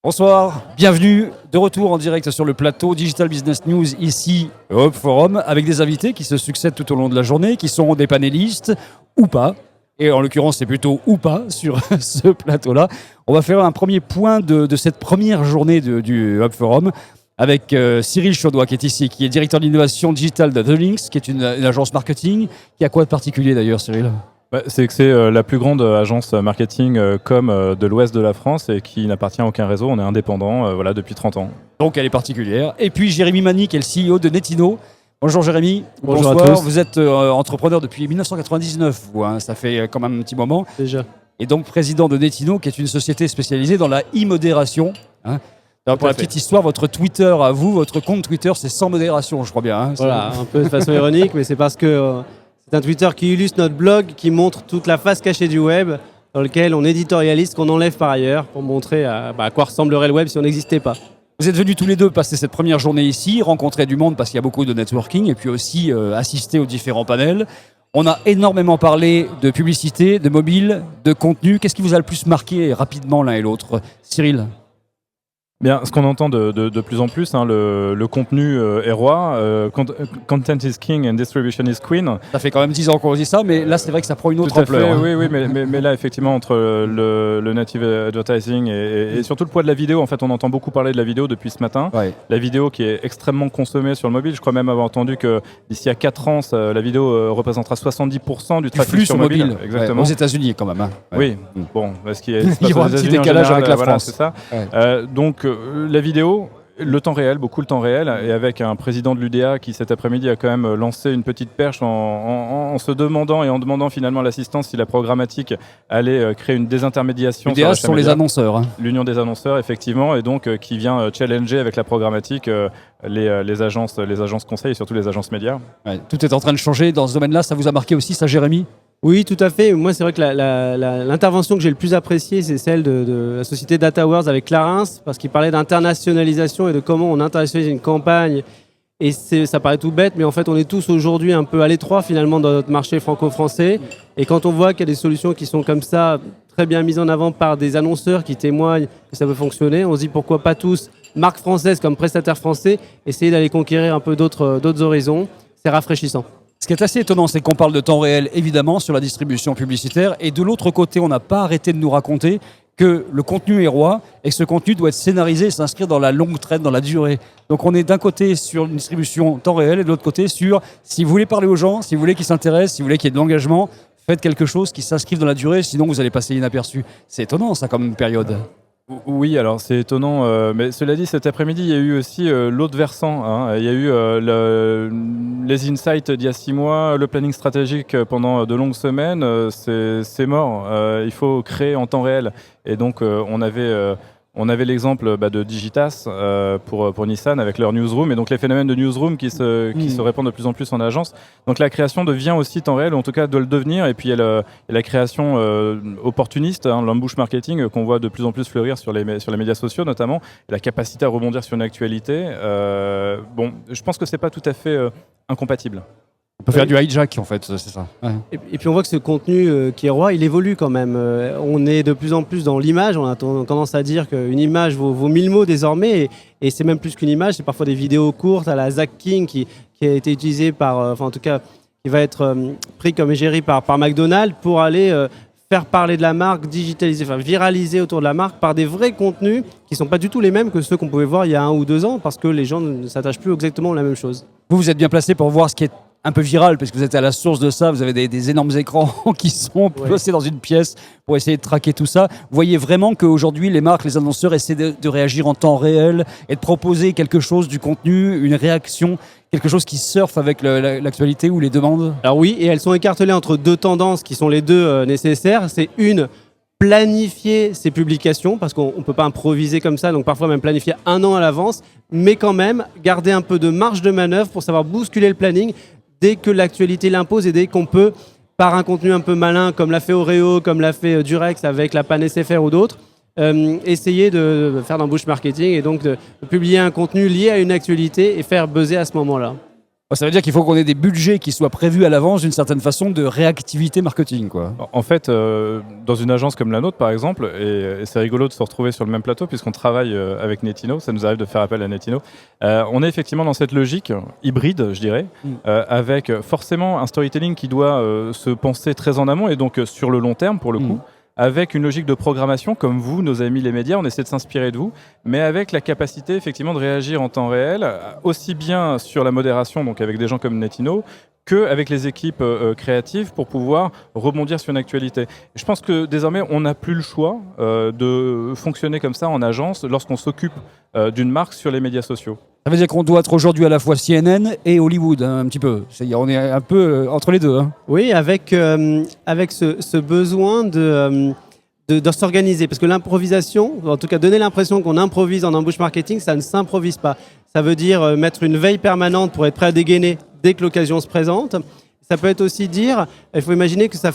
Bonsoir, bienvenue de retour en direct sur le plateau Digital Business News ici au Hub Forum avec des invités qui se succèdent tout au long de la journée, qui sont des panélistes ou pas. Et en l'occurrence, c'est plutôt ou pas sur ce plateau-là. On va faire un premier point de cette première journée du Hub Forum avec Cyril Chaudois qui est ici, qui est directeur d'innovation digitale de The Links, qui est une agence marketing. Qui a quoi de particulier d'ailleurs, Cyril ? C'est que c'est la plus grande agence marketing com de l'ouest de la France et qui n'appartient à aucun réseau. On est indépendant depuis 30 ans. Donc elle est particulière. Et puis Jérémy Mani, qui est le CEO de Netino. Bonjour Jérémy. Bonjour Bonsoir. à tous. Vous êtes entrepreneur depuis 1999, vous, hein, ça fait quand même un petit moment. Déjà. Et donc président de Netino, qui est une société spécialisée dans la e-modération. Hein. Alors, pour la petite histoire, votre Twitter à vous, votre compte Twitter, c'est sans modération, je crois bien. Hein. Voilà, un peu de façon ironique, mais c'est parce que c'est un Twitter qui illustre notre blog, qui montre toute la face cachée du web, dans lequel on éditorialise, qu'on enlève par ailleurs, pour montrer à quoi ressemblerait le web si on n'existait pas. Vous êtes venus tous les deux passer cette première journée ici, rencontrer du monde parce qu'il y a beaucoup de networking, et puis aussi assister aux différents panels. On a énormément parlé de publicité, de mobile, de contenu. Qu'est-ce qui vous a le plus marqué rapidement l'un et l'autre ? Cyril ? Bien, ce qu'on entend de plus en plus, hein, le contenu est roi, content is king and distribution is queen. Ça fait quand même 10 ans qu'on dit ça, mais là c'est vrai que ça prend une autre ampleur. Fait, oui, mais là effectivement entre le native advertising et surtout le poids de la vidéo, en fait on entend beaucoup parler de la vidéo depuis ce matin. Ouais. La vidéo qui est extrêmement consommée sur le mobile, je crois même avoir entendu que d'ici à 4 ans, la vidéo représentera 70% du trafic flux sur mobile. Exactement. Ouais, aux États-Unis quand même. Hein. Ouais. Oui, bon, parce qu'il y a un petit décalage avec la France. C'est ça. Ouais. Donc la vidéo, le temps réel, beaucoup le temps réel, et avec un président de l'UDA qui cet après-midi a quand même lancé une petite perche en se demandant et en demandant finalement l'assistance si la programmatique allait créer une désintermédiation. L'UDA, ce sont les annonceurs. Hein. L'Union des annonceurs, effectivement, et donc qui vient challenger avec la programmatique les agences conseils et surtout les agences médias. Ouais, tout est en train de changer dans ce domaine-là. Ça vous a marqué aussi, ça, Jérémy ? Oui, tout à fait. Moi, c'est vrai que l'intervention que j'ai le plus appréciée, c'est celle de la société DataWorks avec Clarins, parce qu'il parlait d'internationalisation et de comment on internationalise une campagne. Et ça paraît tout bête, mais en fait, on est tous aujourd'hui un peu à l'étroit, finalement, dans notre marché franco-français. Et quand on voit qu'il y a des solutions qui sont comme ça, très bien mises en avant par des annonceurs qui témoignent que ça peut fonctionner, on se dit pourquoi pas tous, marques françaises comme prestataires français, essayer d'aller conquérir un peu d'autres horizons. C'est rafraîchissant. Ce qui est assez étonnant, c'est qu'on parle de temps réel, évidemment, sur la distribution publicitaire. Et de l'autre côté, on n'a pas arrêté de nous raconter que le contenu est roi et que ce contenu doit être scénarisé et s'inscrire dans la longue traîne, dans la durée. Donc on est d'un côté sur une distribution temps réel et de l'autre côté sur, si vous voulez parler aux gens, si vous voulez qu'ils s'intéressent, si vous voulez qu'il y ait de l'engagement, faites quelque chose qui s'inscrive dans la durée, sinon vous allez passer inaperçu. C'est étonnant, ça, comme période. Oui, alors c'est étonnant, mais cela dit, cet après-midi, il y a eu aussi l'autre versant. Hein. Il y a eu les insights d'il y a 6 mois, le planning stratégique pendant de longues semaines, c'est mort. Il faut créer en temps réel. Et donc, on avait l'exemple de Digitas pour Nissan avec leur newsroom et donc les phénomènes de newsroom qui se répandent de plus en plus en agence. Donc la création devient aussi temps réel, ou en tout cas doit le devenir. Et puis il y a la création opportuniste, hein, l'ambush marketing qu'on voit de plus en plus fleurir sur les médias sociaux notamment, et la capacité à rebondir sur une actualité. Je pense que c'est pas tout à fait incompatible. On peut faire du hijack en fait, c'est ça. Ouais. Et puis on voit que ce contenu qui est roi, il évolue quand même. On est de plus en plus dans l'image, on a tendance à dire qu'une image vaut 1000 mots désormais, et c'est même plus qu'une image, c'est parfois des vidéos courtes à la Zach King qui a été utilisée en tout cas, qui va être pris comme égérie par McDonald's pour aller faire parler de la marque, digitaliser, viraliser autour de la marque par des vrais contenus qui ne sont pas du tout les mêmes que ceux qu'on pouvait voir il y a 1 ou 2 ans, parce que les gens ne s'attachent plus exactement à la même chose. Vous êtes bien placé pour voir ce qui est un peu viral, parce que vous êtes à la source de ça, vous avez des énormes écrans qui sont placés dans une pièce pour essayer de traquer tout ça. Vous voyez vraiment qu'aujourd'hui, les marques, les annonceurs essaient de réagir en temps réel et de proposer quelque chose, du contenu, une réaction, quelque chose qui surfe avec l'actualité ou les demandes. Alors oui, et elles sont écartelées entre 2 tendances qui sont les 2 nécessaires. C'est une, planifier ses publications, parce qu'on ne peut pas improviser comme ça, donc parfois même planifier 1 an à l'avance, mais quand même garder un peu de marge de manœuvre pour savoir bousculer le planning dès que l'actualité l'impose et dès qu'on peut, par un contenu un peu malin, comme l'a fait Oreo, comme l'a fait Durex avec la panne SFR ou d'autres, essayer de faire d'embauche marketing et donc de publier un contenu lié à une actualité et faire buzzer à ce moment-là. Ça veut dire qu'il faut qu'on ait des budgets qui soient prévus à l'avance d'une certaine façon de réactivité marketing, quoi. En fait, dans une agence comme la nôtre, par exemple, et c'est rigolo de se retrouver sur le même plateau puisqu'on travaille avec Netino, ça nous arrive de faire appel à Netino, on est effectivement dans cette logique hybride, je dirais, avec forcément un storytelling qui doit se penser très en amont et donc sur le long terme pour le coup. Avec une logique de programmation, comme vous, nos amis les médias, on essaie de s'inspirer de vous, mais avec la capacité effectivement de réagir en temps réel, aussi bien sur la modération, donc avec des gens comme Netino, qu'avec les équipes créatives pour pouvoir rebondir sur une actualité. Je pense que désormais, on n'a plus le choix de fonctionner comme ça en agence lorsqu'on s'occupe d'une marque sur les médias sociaux. Ça veut dire qu'on doit être aujourd'hui à la fois CNN et Hollywood, hein, un petit peu. On est un peu entre les deux. Hein. Oui, avec ce besoin de s'organiser. Parce que l'improvisation, en tout cas donner l'impression qu'on improvise en embauche marketing, ça ne s'improvise pas. Ça veut dire mettre une veille permanente pour être prêt à dégainer dès que l'occasion se présente. Ça peut être aussi dire, il faut imaginer que ça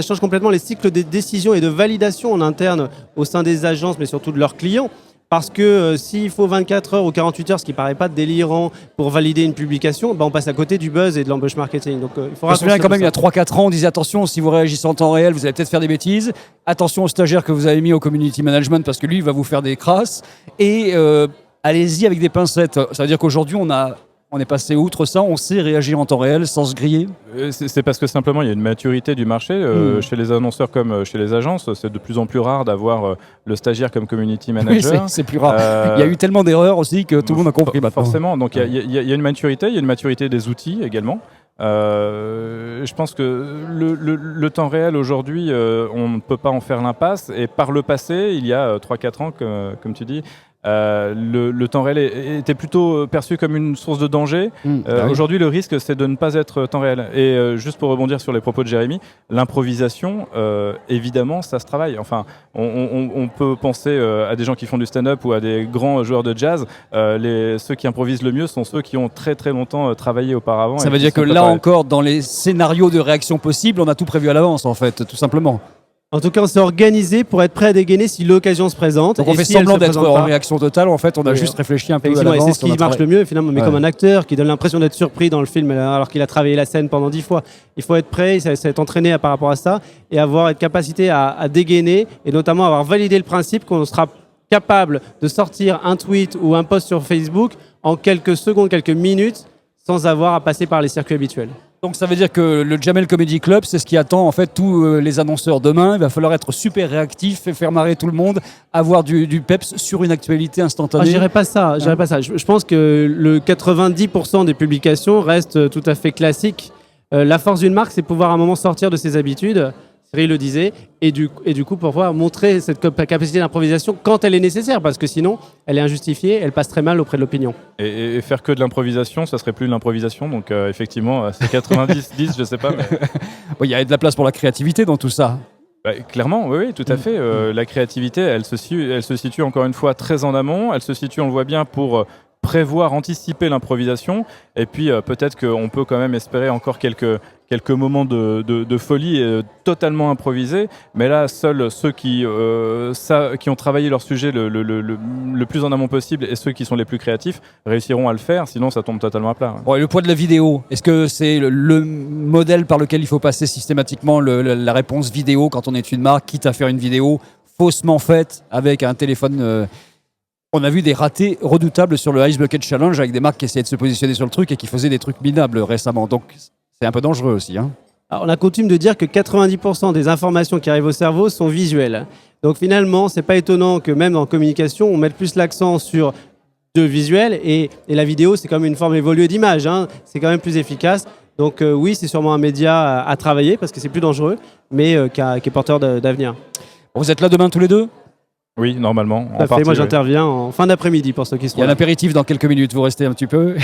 change complètement les cycles de décision et de validation en interne au sein des agences, mais surtout de leurs clients. Parce que s'il faut 24 heures ou 48 heures, ce qui ne paraît pas délirant pour valider une publication, on passe à côté du buzz et de l'embauche marketing. Donc, il faut je me souviens quand même, il y a 3-4 ans, on disait attention, si vous réagissez en temps réel, vous allez peut-être faire des bêtises. Attention au stagiaire que vous avez mis au community management parce que lui, il va vous faire des crasses. Et allez-y avec des pincettes. Ça veut dire qu'aujourd'hui, on est passé outre ça, on sait réagir en temps réel sans se griller. C'est parce que simplement il y a une maturité du marché chez les annonceurs comme chez les agences. C'est de plus en plus rare d'avoir le stagiaire comme community manager. Oui, c'est plus rare. Il y a eu tellement d'erreurs aussi que tout le monde a compris maintenant. Forcément, donc il y a une maturité, il y a une maturité des outils également. Je pense que le temps réel aujourd'hui, on ne peut pas en faire l'impasse. Et par le passé, il y a 3-4 ans, comme tu dis, le temps réel était plutôt perçu comme une source de danger. Aujourd'hui, le risque, c'est de ne pas être temps réel. Et juste pour rebondir sur les propos de Jérémy, l'improvisation, évidemment, ça se travaille. Enfin, on peut penser à des gens qui font du stand-up ou à des grands joueurs de jazz. Ceux qui improvisent le mieux sont ceux qui ont très très longtemps travaillé auparavant. Ça veut dire que là encore, dans les scénarios de réaction possibles, on a tout prévu à l'avance, en fait, tout simplement. En tout cas, on s'est organisé pour être prêt à dégainer si l'occasion se présente. Donc on fait semblant d'être en réaction totale. En fait, on a juste réfléchi un peu à l'avance. Et c'est ce qui marche le mieux, finalement. Mais comme un acteur qui donne l'impression d'être surpris dans le film alors qu'il a travaillé la scène pendant 10 fois. Il faut être prêt, être entraîné par rapport à ça et être capacité à dégainer et notamment avoir validé le principe qu'on sera capable de sortir un tweet ou un post sur Facebook en quelques secondes, quelques minutes sans avoir à passer par les circuits habituels. Donc ça veut dire que le Jamel Comedy Club, c'est ce qui attend en fait tous les annonceurs demain. Il va falloir être super réactif et faire marrer tout le monde, avoir du peps sur une actualité instantanée. Je dirais pas ça. Je pense que le 90% des publications restent tout à fait classiques. La force d'une marque, c'est pouvoir à un moment sortir de ses habitudes. Cyril le disait, et du coup pouvoir montrer cette capacité d'improvisation quand elle est nécessaire, parce que sinon elle est injustifiée, elle passe très mal auprès de l'opinion. Et faire que de l'improvisation, ça serait plus de l'improvisation, donc effectivement c'est 90-10, je sais pas. Mais... Il y a de la place pour la créativité dans tout ça. Clairement, oui, tout à fait. La créativité, elle se situe encore une fois très en amont, elle se situe, on le voit bien, pour prévoir, anticiper l'improvisation, et puis peut-être qu'on peut quand même espérer encore quelques moments de folie totalement improvisés, mais là, seuls ceux qui ont travaillé leur sujet le plus en amont possible et ceux qui sont les plus créatifs réussiront à le faire, sinon ça tombe totalement à plat. Bon, et le poids de la vidéo, est-ce que c'est le modèle par lequel il faut passer systématiquement la réponse vidéo quand on est une marque, quitte à faire une vidéo faussement faite avec un téléphone On a vu des ratés redoutables sur le Ice Bucket Challenge avec des marques qui essayaient de se positionner sur le truc et qui faisaient des trucs minables récemment. Donc c'est un peu dangereux aussi. Alors, on a coutume de dire que 90% des informations qui arrivent au cerveau sont visuelles. Donc finalement, c'est pas étonnant que même en communication, on mette plus l'accent sur le visuel et la vidéo, c'est quand même une forme évoluée d'image. C'est quand même plus efficace. Donc oui, c'est sûrement un média à travailler parce que c'est plus dangereux, mais qui est porteur d'avenir. Vous êtes là demain tous les deux ? Oui, normalement. Moi, j'interviens en fin d'après-midi pour ceux qui seront là. Il y a un apéritif dans quelques minutes. Vous restez un petit peu.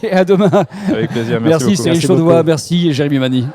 Et à demain. Avec plaisir. Merci Cyril Chaudois. Merci Jérémy Mani.